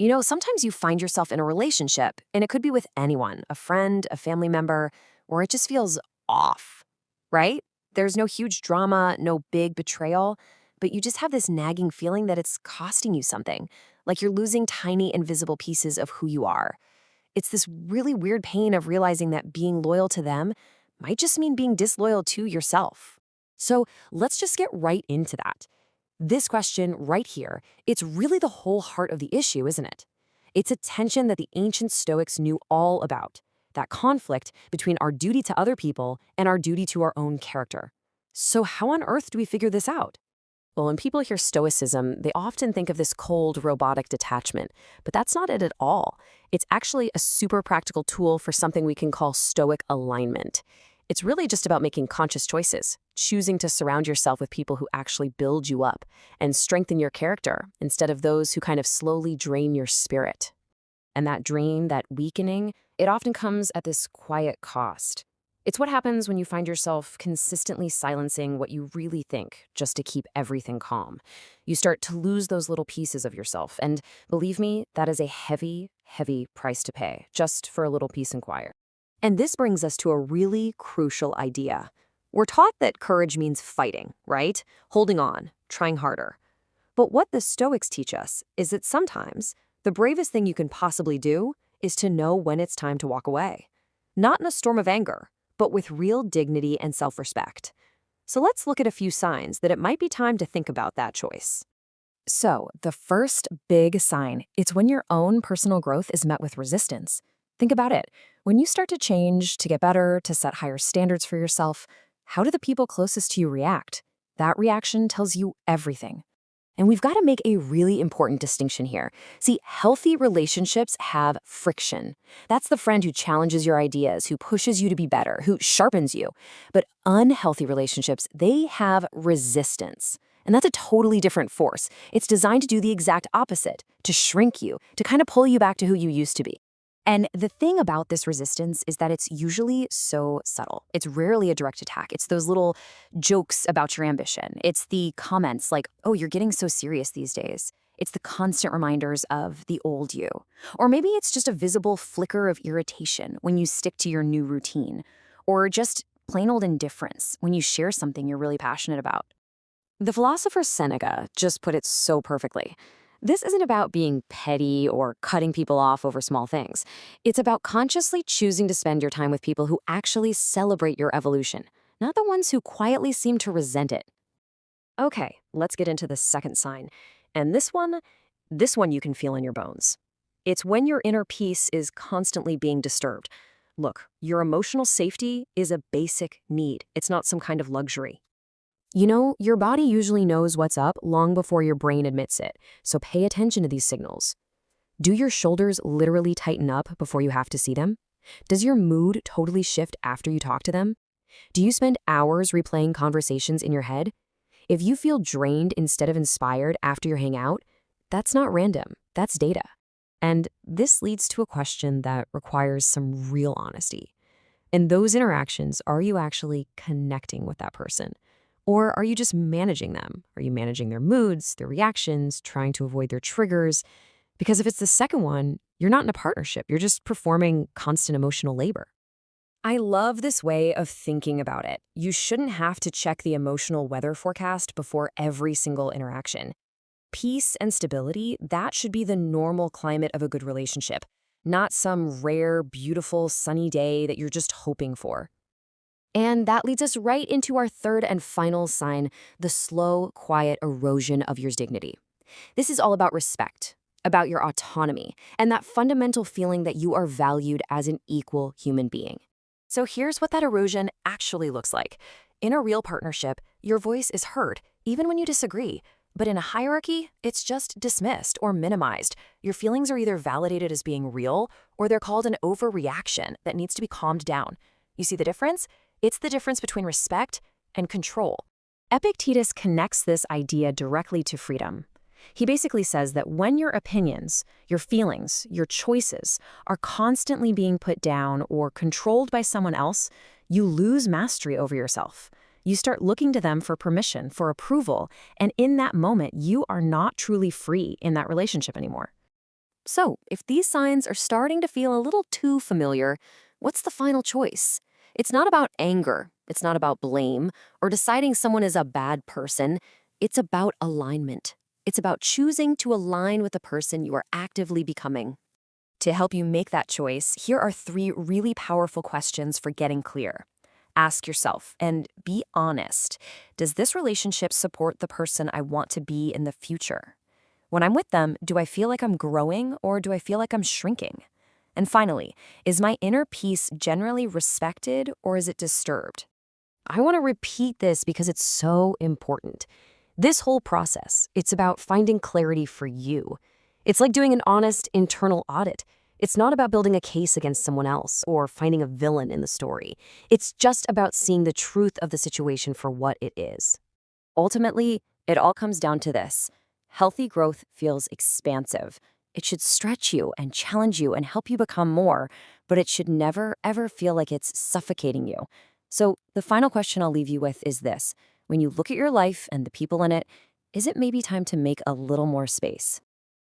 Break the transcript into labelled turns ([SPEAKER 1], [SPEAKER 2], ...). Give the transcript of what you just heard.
[SPEAKER 1] Sometimes you find yourself in a relationship, and it could be with anyone, a friend, a family member, where it just feels off, right? There's no huge drama, no big betrayal, but you just have this nagging feeling that it's costing you something, like you're losing tiny, invisible pieces of who you are. It's this really weird pain of realizing that being loyal to them might just mean being disloyal to yourself. So let's just get right into that. This question right here, it's really the whole heart of the issue, isn't it? It's a tension that the ancient Stoics knew all about, that conflict between our duty to other people and our duty to our own character. So how on earth do we figure this out? Well, when people hear Stoicism, they often think of this cold, robotic detachment, but that's not it at all. It's actually a super practical tool for something we can call Stoic alignment. It's really just about making conscious choices, choosing to surround yourself with people who actually build you up and strengthen your character instead of those who kind of slowly drain your spirit. And that drain, that weakening, it often comes at this quiet cost. It's what happens when you find yourself consistently silencing what you really think just to keep everything calm. You start to lose those little pieces of yourself, and believe me, that is a heavy, heavy price to pay just for a little peace and quiet. And this brings us to a really crucial idea. We're taught that courage means fighting, right? Holding on, trying harder. But what the Stoics teach us is that sometimes the bravest thing you can possibly do is to know when it's time to walk away. Not in a storm of anger, but with real dignity and self-respect. So let's look at a few signs that it might be time to think about that choice. So, the first big sign, it's when your own personal growth is met with resistance. Think about it. When you start to change, to get better, to set higher standards for yourself, how do the people closest to you react? That reaction tells you everything. And we've got to make a really important distinction here. See, healthy relationships have friction. That's the friend who challenges your ideas, who pushes you to be better, who sharpens you. But unhealthy relationships, they have resistance. And that's a totally different force. It's designed to do the exact opposite, to shrink you, to kind of pull you back to who you used to be. And the thing about this resistance is that it's usually so subtle. It's rarely a direct attack. It's those little jokes about your ambition. It's the comments like, oh, you're getting so serious these days. It's the constant reminders of the old you. Or maybe it's just a visible flicker of irritation when you stick to your new routine. Or just plain old indifference when you share something you're really passionate about. The philosopher Seneca just put it so perfectly. This isn't about being petty or cutting people off over small things. It's about consciously choosing to spend your time with people who actually celebrate your evolution, not the ones who quietly seem to resent it. Okay, let's get into the second sign. And this one you can feel in your bones. It's when your inner peace is constantly being disturbed. Look, your emotional safety is a basic need. It's not some kind of luxury. Your body usually knows what's up long before your brain admits it, so pay attention to these signals. Do your shoulders literally tighten up before you have to see them? Does your mood totally shift after you talk to them? Do you spend hours replaying conversations in your head? If you feel drained instead of inspired after you hang out, that's not random, that's data. And this leads to a question that requires some real honesty. In those interactions, are you actually connecting with that person? Or are you just managing them? Are you managing their moods, their reactions, trying to avoid their triggers? Because if it's the second one, you're not in a partnership. You're just performing constant emotional labor. I love this way of thinking about it. You shouldn't have to check the emotional weather forecast before every single interaction. Peace and stability, that should be the normal climate of a good relationship, not some rare, beautiful, sunny day that you're just hoping for. And that leads us right into our third and final sign, the slow, quiet erosion of your dignity. This is all about respect, about your autonomy, and that fundamental feeling that you are valued as an equal human being. So here's what that erosion actually looks like. In a real partnership, your voice is heard, even when you disagree. But in a hierarchy, it's just dismissed or minimized. Your feelings are either validated as being real, or they're called an overreaction that needs to be calmed down. You see the difference? It's the difference between respect and control. Epictetus connects this idea directly to freedom. He basically says that when your opinions, your feelings, your choices are constantly being put down or controlled by someone else, you lose mastery over yourself. You start looking to them for permission, for approval, and in that moment, you are not truly free in that relationship anymore. So, if these signs are starting to feel a little too familiar, what's the final choice? It's not about anger, it's not about blame, or deciding someone is a bad person. It's about alignment. It's about choosing to align with the person you are actively becoming. To help you make that choice, here are 3 really powerful questions for getting clear. Ask yourself and be honest. Does this relationship support the person I want to be in the future? When I'm with them, do I feel like I'm growing or do I feel like I'm shrinking? And finally, is my inner peace generally respected or is it disturbed? I want to repeat this because it's so important. This whole process, it's about finding clarity for you. It's like doing an honest internal audit. It's not about building a case against someone else or finding a villain in the story. It's just about seeing the truth of the situation for what it is. Ultimately, it all comes down to this. Healthy growth feels expansive. It should stretch you and challenge you and help you become more, but it should never, ever feel like it's suffocating you. So, the final question I'll leave you with is this. When you look at your life and the people in it, is it maybe time to make a little more space?